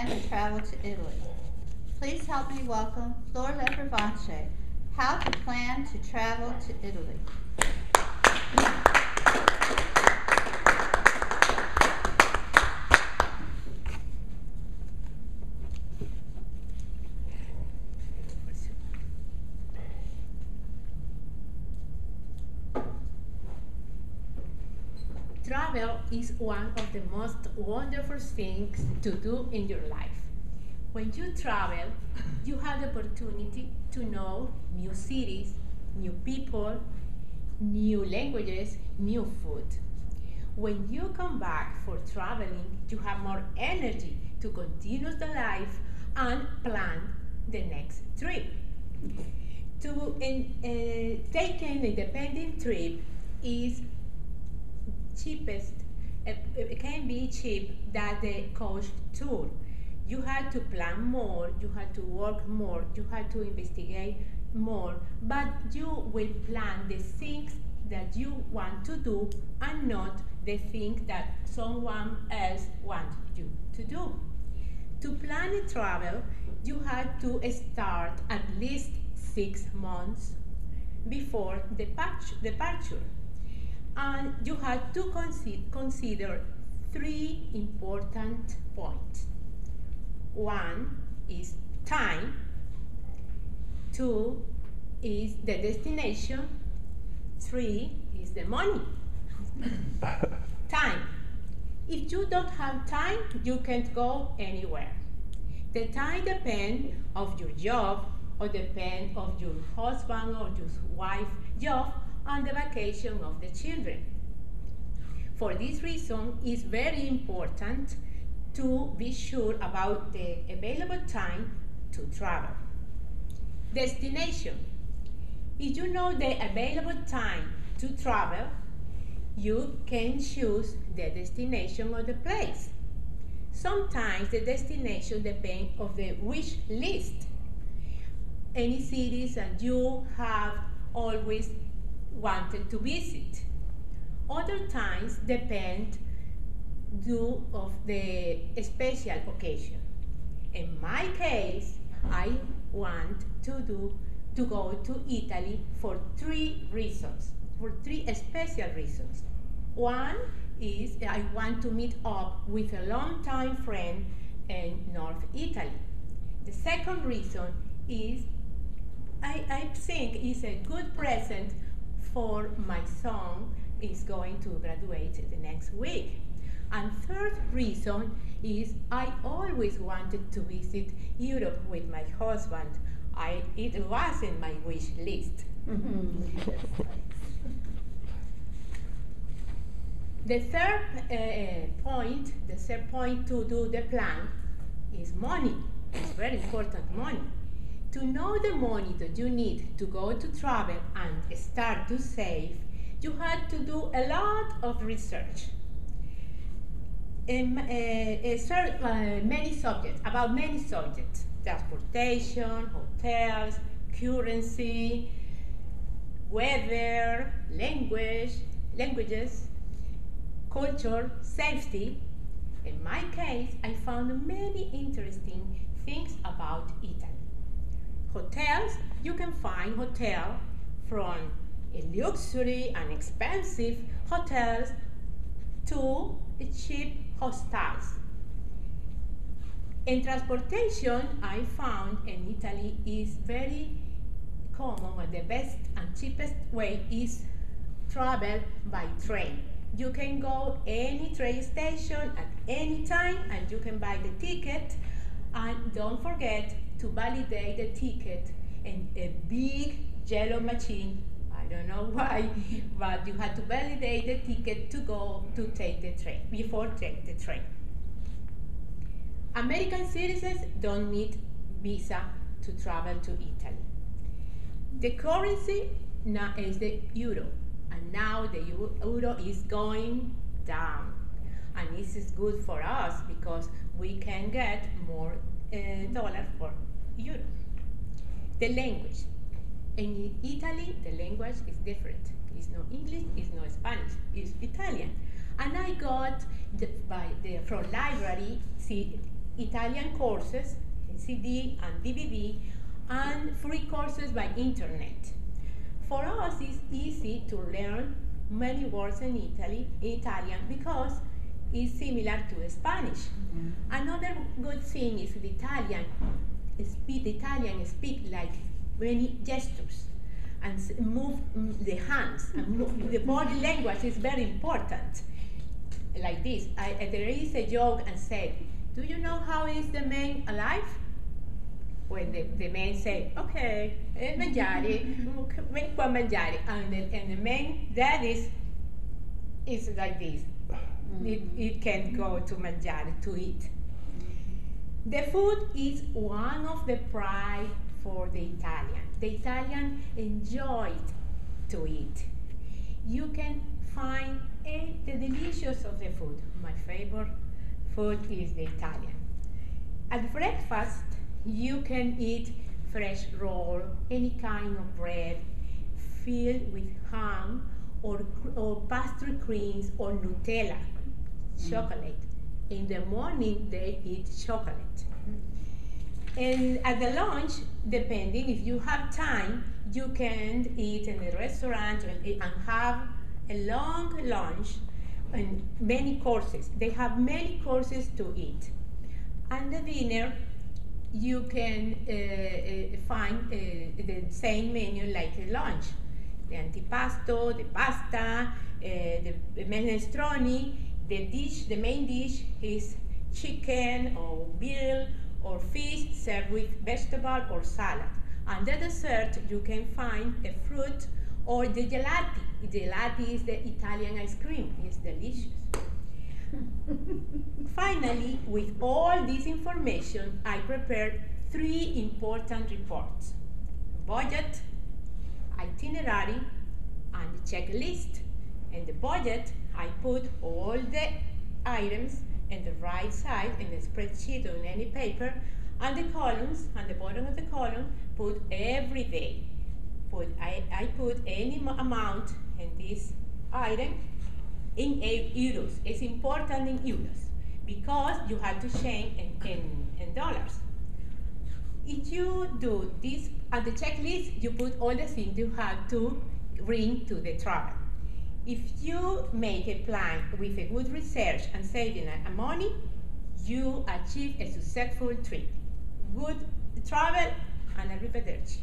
plan to travel to Italy. Please help me welcome Flor How to plan to travel to Italy. Travel is one of the most wonderful things to do in your life. When you travel, you have the opportunity to know new cities, new people, new languages, new food. When you come back for traveling, you have more energy to continue the life and plan the next trip. Taking the independent trip is cheapest. It can be cheap than the coach tour. You had to plan more, you had to work more, you had to investigate more, but you will plan the things that you want to do and not the things that someone else wants you to do. To plan a travel, you had to start at least 6 months before the departure. And you had to consider 3 important points. 1 is time, 2 is the destination, 3 is the money. Time. If you don't have time, you can't go anywhere. The time depends of your job, or depends of your husband or your wife's job, and the vacation of the children. For this reason, it's very important to be sure about the available time to travel. Destination. If you know the available time to travel, you can choose the destination or the place. Sometimes the destination depends on the wish list. Any cities that you have always wanted to visit. Other times depend due of the special occasion. In my case, I want to go to Italy for 3 reasons, for 3 special reasons. One is I want to meet up with a long-time friend in North Italy. The second reason is I think it's a good present for my son is going to graduate the next week. And third reason is I always wanted to visit Europe with my husband. It was in my wish list. The third point to do the plan is money. It's very important, money. To know the money that you need to go to travel and start to save, you had to do a lot of research. Many subjects, transportation, hotels, currency, weather, languages, culture, safety. In my case, I found many interesting things about Italy. Hotels, you can find hotels from luxury and expensive hotels to cheap hostels. In transportation, I found in Italy is very common, and the best and cheapest way is travel by train. You can go any train station at any time and you can buy the ticket, and don't forget to validate the ticket in a big yellow machine. I don't know why, but you have to validate the ticket to go to take the train, before take the train. American citizens don't need visa to travel to Italy. The currency now is the euro, and now the euro is going down. And this is good for us because we can get more dollars for euro. The language. In Italy, the language is different. It's not English, it's not Spanish, it's Italian. And I got from library Italian courses, CD and DVD, and free courses by internet. For us, it's easy to learn many words in Italian because it's similar to Spanish. Another good thing is the Italian speak like many gestures and move the hands and move, the body language is very important. Like this, there is a joke and said, "Do you know how is the man alive?" When the man say, "Okay, mangiare, ven qua mangiare," and the man that is like this. It can go to mangiare, to eat. The food is one of the pride for the Italian. The Italian enjoyed to eat. You can find the delicious of the food. My favorite food is the Italian. At breakfast, you can eat fresh roll, any kind of bread filled with ham or pastry creams or Nutella, chocolate. In the morning, they eat chocolate. And at the lunch, depending if you have time, you can eat in the restaurant and have a long lunch and many courses. They have many courses to eat. And the dinner, you can find the same menu like a lunch. The antipasto, the pasta, the minestrone. The main dish is chicken or veal or fish served with vegetable or salad. And the dessert, you can find a fruit or the gelati. Gelati is the Italian ice cream. It's delicious. Finally, with all this information, I prepared 3 important reports: budget, itinerary, and the checklist. In the budget, I put all the items in the right side in the spreadsheet on any paper, and the columns, and the bottom of the column, put every day. I put any amount in this item in euros. It's important in euros because you have to change in dollars. If you do this at the checklist, you put all the things you have to bring to the travel. If you make a plan with a good research and saving money, you achieve a successful trip. Good travel and arrivederci.